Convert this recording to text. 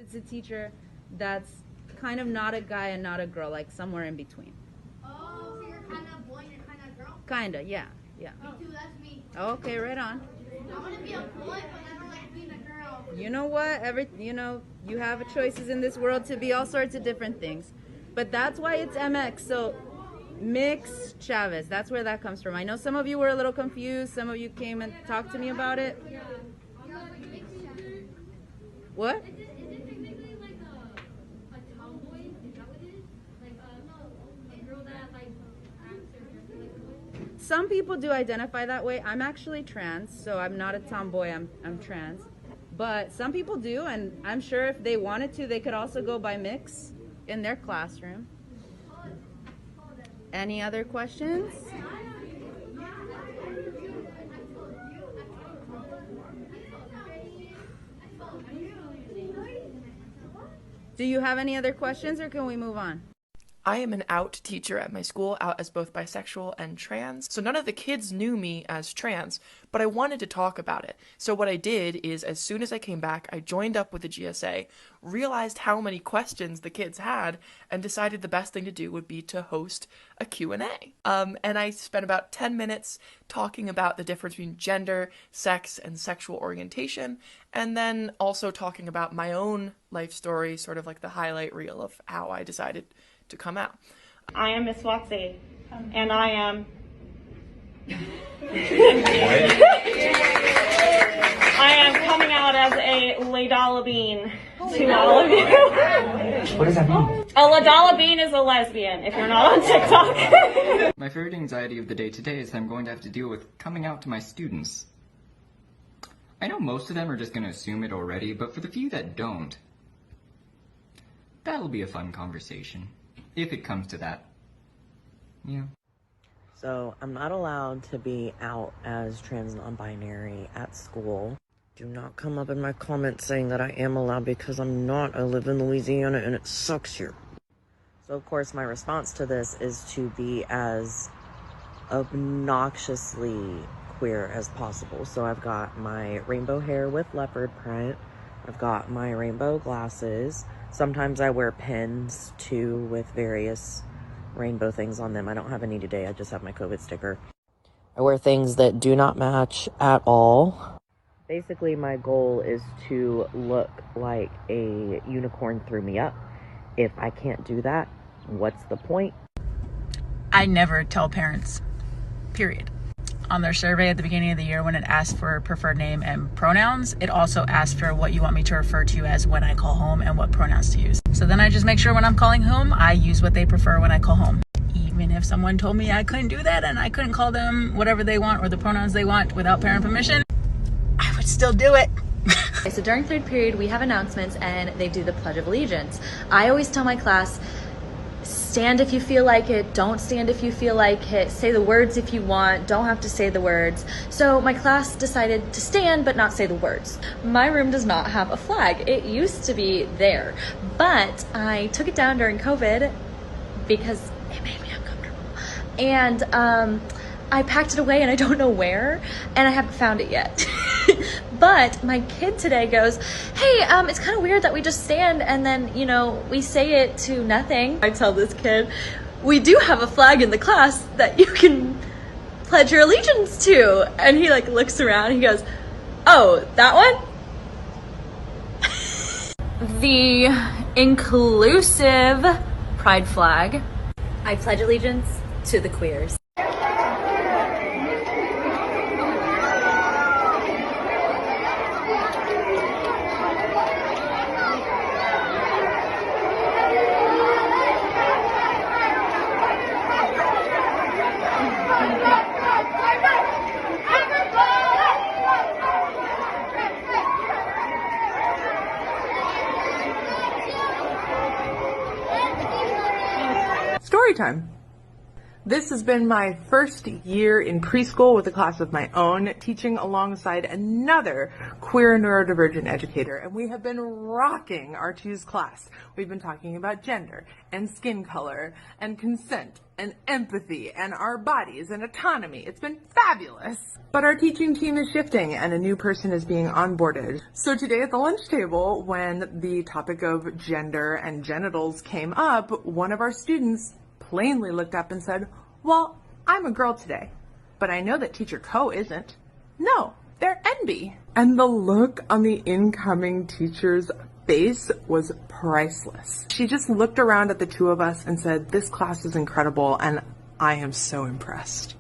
it's a teacher that's kind of not a guy and not a girl, like somewhere in between. Oh, so you're kind of boy and you're kind of girl? Kinda, yeah. Me too, that's me. Okay, right on. I want to be a boy, but I don't like being a girl. You know what? You have choices in this world to be all sorts of different things. But that's why it's MX. So Mix Chavez, that's where that comes from. I know some of you were a little confused. Some of you came and talked to me about it. What? Is it technically like a tomboy? Is that what it is? Like a girl that like acts or dresses like a boy? Some people do identify that way. I'm actually trans, so I'm not a tomboy, I'm trans. But some people do, and I'm sure if they wanted to, they could also go by Mix in their classroom. Any other questions? Do you have any other questions, or can we move on? I am an out teacher at my school, out as both bisexual and trans. So none of the kids knew me as trans, but I wanted to talk about it. So what I did is, as soon as I came back, I joined up with the GSA, realized how many questions the kids had, and decided the best thing to do would be to host a Q&A. And I spent about 10 minutes talking about the difference between gender, sex, and sexual orientation, and then also talking about my own life story, sort of like the highlight reel of how I decided to come out. I am Miss Watsy, and I am coming out as a Ladala Bean to all of you. What does that mean? A Ladala Bean is a lesbian, if you're not on TikTok. My favorite anxiety of the day today is that I'm going to have to deal with coming out to my students. I know most of them are just going to assume it already, but for the few that don't, that'll be a fun conversation. If it comes to that. Yeah. So I'm not allowed to be out as trans non-binary at school. Do not come up in my comments saying that I am allowed, because I'm not. I live in Louisiana and it sucks here. So of course my response to this is to be as obnoxiously queer as possible. So I've got my rainbow hair with leopard print. I've got my rainbow glasses. Sometimes I wear pins too with various rainbow things on them. I don't have any today, I just have my COVID sticker. I wear things that do not match at all. Basically my goal is to look like a unicorn threw me up. If I can't do that, what's the point? I never tell parents, period. On their survey at the beginning of the year, when it asked for preferred name and pronouns, it also asked for what you want me to refer to you as when I call home and what pronouns to use. So then I just make sure when I'm calling home, I use what they prefer when I call home. Even if someone told me I couldn't do that and I couldn't call them whatever they want or the pronouns they want without parent permission, I would still do it. So during third period, we have announcements and they do the Pledge of Allegiance. I always tell my class, stand if you feel like it, don't stand if you feel like it, say the words if you want, don't have to say the words. So my class decided to stand but not say the words. My room does not have a flag. It used to be there, but I took it down during COVID because it made me uncomfortable. And I packed it away and I don't know where, and I haven't found it yet. But my kid today goes, hey, it's kind of weird that we just stand and then, you know, we say it to nothing. I tell this kid, we do have a flag in the class that you can pledge your allegiance to. And he like looks around, he goes, oh, that one? The inclusive pride flag. I pledge allegiance to the queers. Story time. This has been my first year in preschool with a class of my own, teaching alongside another queer neurodivergent educator, and we have been rocking our Choose class. We've been talking about gender and skin color and consent and empathy and our bodies and autonomy. It's been fabulous. But our teaching team is shifting and a new person is being onboarded. So today at the lunch table, when the topic of gender and genitals came up, one of our students plainly looked up and said, "Well, I'm a girl today, but I know that teacher Co isn't." No, they're NB. And the look on the incoming teacher's face was priceless. She just looked around at the two of us and said, "This class is incredible and I am so impressed."